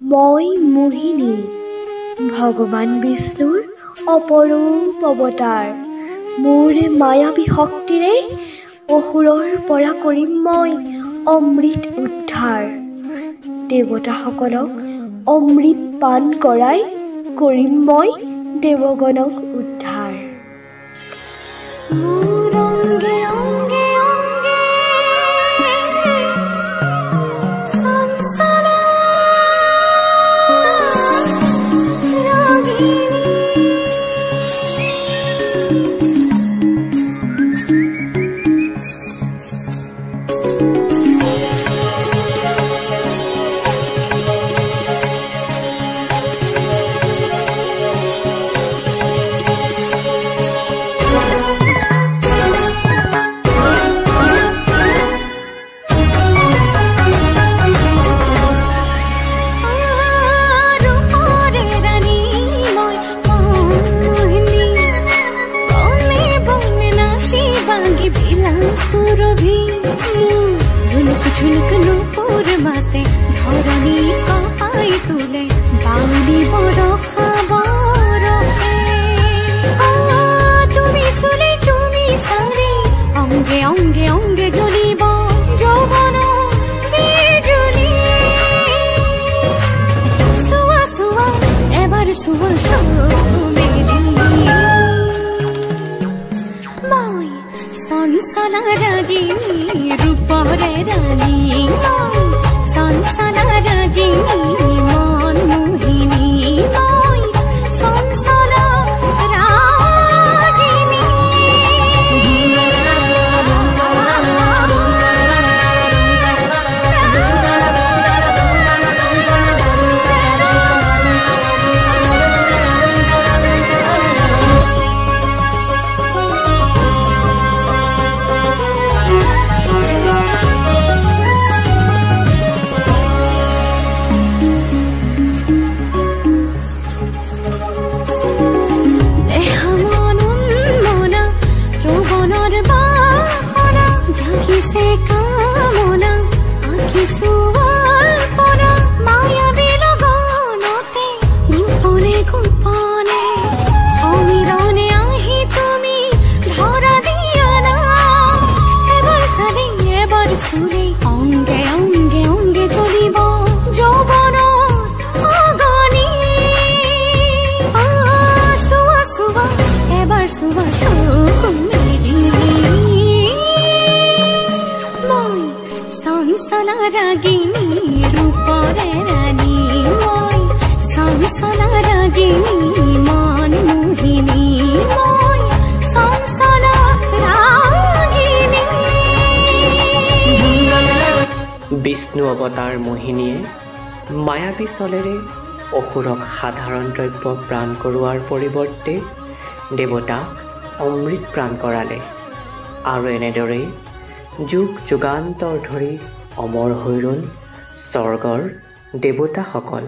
মই মোহিনী, ভগৱান বিষ্ণুৰ অপৰূপ অৱতাৰ। মোৰ মায়াবী শক্তিৰে অসুৰৰ পৰা কৰিম মই অমৃত উদ্ধাৰ। দেৱতাসকলক অমৃত পান কৰাই কৰিম মই দেৱগণক উদ্ধাৰ। झुलक नूपुर माते धरणी कपाई तुले बाउली बरखा बरखे तुमी सुले तुमी सारे अंगे अंगे अंगे জ্বলিব যৌবন বিজুলি সুয়া সুয়া এবার সুয়া মেরি মই সনসনা রাগিনী রূপরে রানী সনসনা রাগিনী মন মোহিনী মই সনসনা রাগিনী অঙ্গে অঙ্গে অঙ্গে জ্বলিব যৌবন অগণি সুয়া সুয়া এবার সুয়া মেরি মই সনসনা রাগিনী রূপরে রানী মই সনসনা রাগিনী মন মোহিনী মই সনসনা রাগিনী। বিষ্ণু অৱতাৰ মোহিনীয়ে মায়াবী চলেৰে অসুৰক সাধাৰণ দ্ৰব্য প্ৰাণ কৰোৱাৰ পৰিৱৰ্তে দেৱতাক অমৃত প্ৰাণ কৰালে আৰু এনেদৰেই যুগ যুগান্তৰ ধৰি অমৰ হৈ ৰ'ল স্বৰ্গৰ দেৱতাসকল।